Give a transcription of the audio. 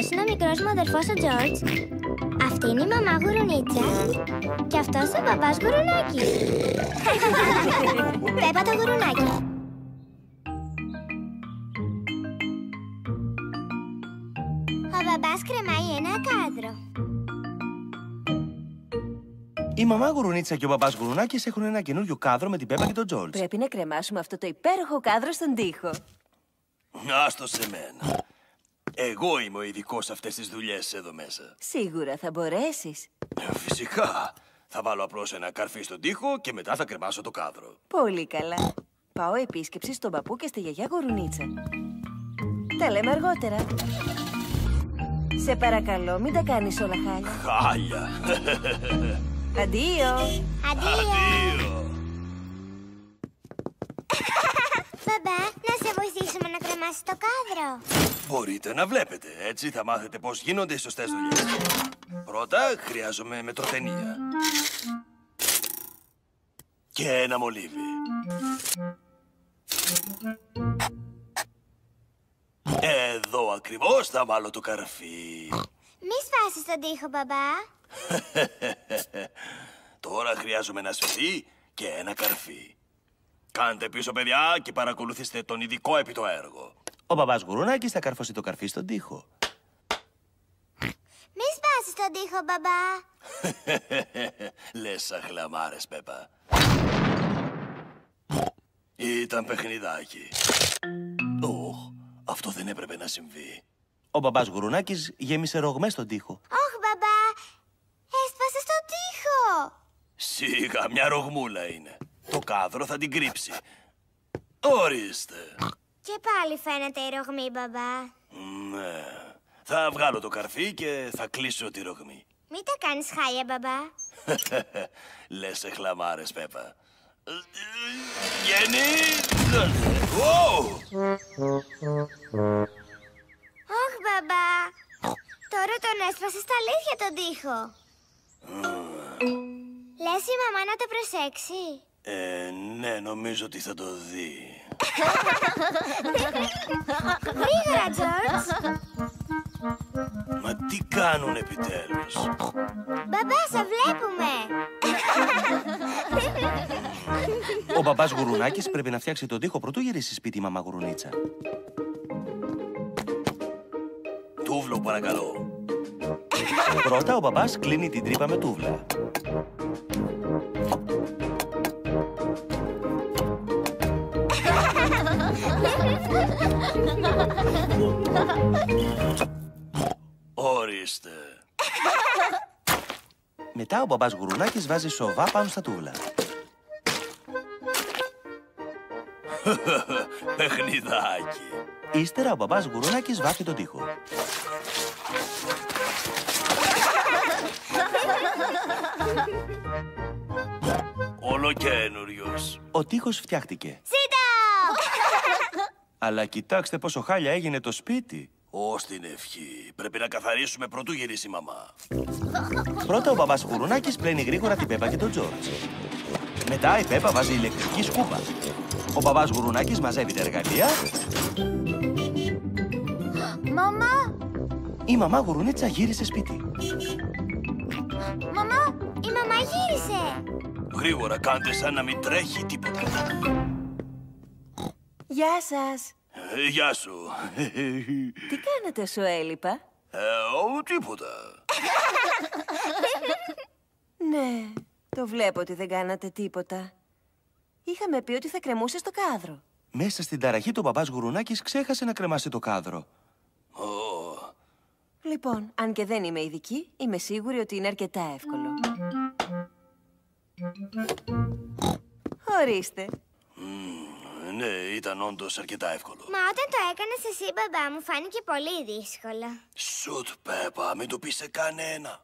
Αυτός είναι ο μικρός μου αδερφός ο Τζόρτζ. Αυτή είναι η μαμά Γουρουνίτσα. Και αυτός ο παπάς Γουρουνάκης. Πέπα το γουρουνάκι. Ο μπαμπάς κρεμάει ένα κάδρο. Η μαμά Γουρουνίτσα και ο μπαμπάς Γουρουνάκης έχουν ένα καινούριο κάδρο με την Πέπα και τον Τζόρτζ. Πρέπει να κρεμάσουμε αυτό το υπέροχο κάδρο στον τοίχο. Άστο σε μένα. Εγώ είμαι ο ειδικός σε αυτές τις δουλειές εδώ μέσα. Σίγουρα θα μπορέσεις. Φυσικά. Θα βάλω απλώς ένα καρφί στον τοίχο και μετά θα κρεμάσω το κάδρο. Πολύ καλά. Πάω επίσκεψη στον παππού και στη γιαγιά Γουρουνίτσα. Τα λέμε αργότερα. Σε παρακαλώ, μην τα κάνεις όλα χάλια. Χάλια. Αντίο. Αντίο. Μπαμπά, να σε βοηθήσουμε να κρεμάσεις το κάδρο. Μπορείτε να βλέπετε. Έτσι θα μάθετε πώς γίνονται οι σωστές δουλειές. Πρώτα χρειάζομαι μετροτενία. Και ένα μολύβι. Εδώ ακριβώς θα βάλω το καρφί. Μη σπάσεις τον τοίχο, μπαμπά. Τώρα χρειάζομαι ένα σφυρί και ένα καρφί. Κάντε πίσω, παιδιά, και παρακολουθήστε τον ειδικό επί το έργο. Ο μπαμπάς Γουρουνάκης θα καρφώσει το καρφί στον τοίχο. Μη σπάσεις τον τοίχο, μπαμπά. Λες αχλαμάρες, Πέπα. Ήταν παιχνιδάκι. Ωχ, αυτό δεν έπρεπε να συμβεί. Ο μπαμπάς Γουρουνάκης γέμισε ρογμές στον τοίχο. Ωχ, μπαμπά, έσπασε στον τοίχο. Σίγα, μια ρογμούλα είναι. Το κάδρο θα την κρύψει. Ορίστε. Και πάλι φαίνεται η ρογμή, μπαμπά. Ναι. Θα βγάλω το καρφί και θα κλείσω τη ρογμή. Μην τα κάνεις χάλια, μπαμπά. Λες εχλαμάρες, Πέπα. Γεννή! Wow! Ωχ, μπαμπά. Τώρα τον έσπασε στα αλήθεια τον τοίχο. Λες η μαμά να το προσέξει. Ναι, νομίζω ότι θα το δει. Γρήγορα, Τζόρτζ. Μα τι κάνουν επιτέλους? Μπαμπά, σε βλέπουμε. Ο μπαμπάς Γουρουνάκης πρέπει να φτιάξει τον τοίχο πρωτού γυρίσει σπίτι η μαμά Γουρουνίτσα. Τούβλο, παρακαλώ. Πρώτα ο μπαμπάς κλείνει την τρύπα με τούβλα. Ορίστε. Μετά ο μπαμπάς Γουρουνάκης βάζει σοβά πάνω στα τούβλα. Παιχνιδάκι. Ύστερα ο μπαμπάς Γουρουνάκης βάφει τον τοίχο. Ολοκαίνουριος. Ο τοίχος φτιάχτηκε. Ζήτω! Αλλά κοιτάξτε πόσο χάλια έγινε το σπίτι. Ως την ευχή. Πρέπει να καθαρίσουμε πρωτού γυρίσει η μαμά. Πρώτα ο μπαμπάς Γουρουνάκης πλένει γρήγορα την Πέπα και τον Τζόρτζ. Μετά η Πέπα βάζει ηλεκτρική σκούπα. Ο μπαμπάς Γουρουνάκης μαζεύει τα εργαλεία. Μαμά! Η μαμά Γουρουνίτσα γύρισε σπίτι. Μαμά! Η μαμά γύρισε! Γρήγορα, κάντε σαν να μην τρέχει τίποτα. Γεια σας. Γεια σου. Τι κάνετε όσο έλειπα? Τίποτα. Ναι, το βλέπω ότι δεν κάνατε τίποτα. Είχαμε πει ότι θα κρεμούσε το κάδρο. Μέσα στην ταραχή του μπαμπάς Γουρουνάκης ξέχασε να κρεμάσει το κάδρο. Λοιπόν, αν και δεν είμαι ειδική, είμαι σίγουρη ότι είναι αρκετά εύκολο. Ορίστε. Ναι, ήταν όντως αρκετά εύκολο. Μα όταν το έκανες εσύ, μπαμπά, μου φάνηκε πολύ δύσκολο. Σουτ, Πέπα, μην το πεις σε κανένα.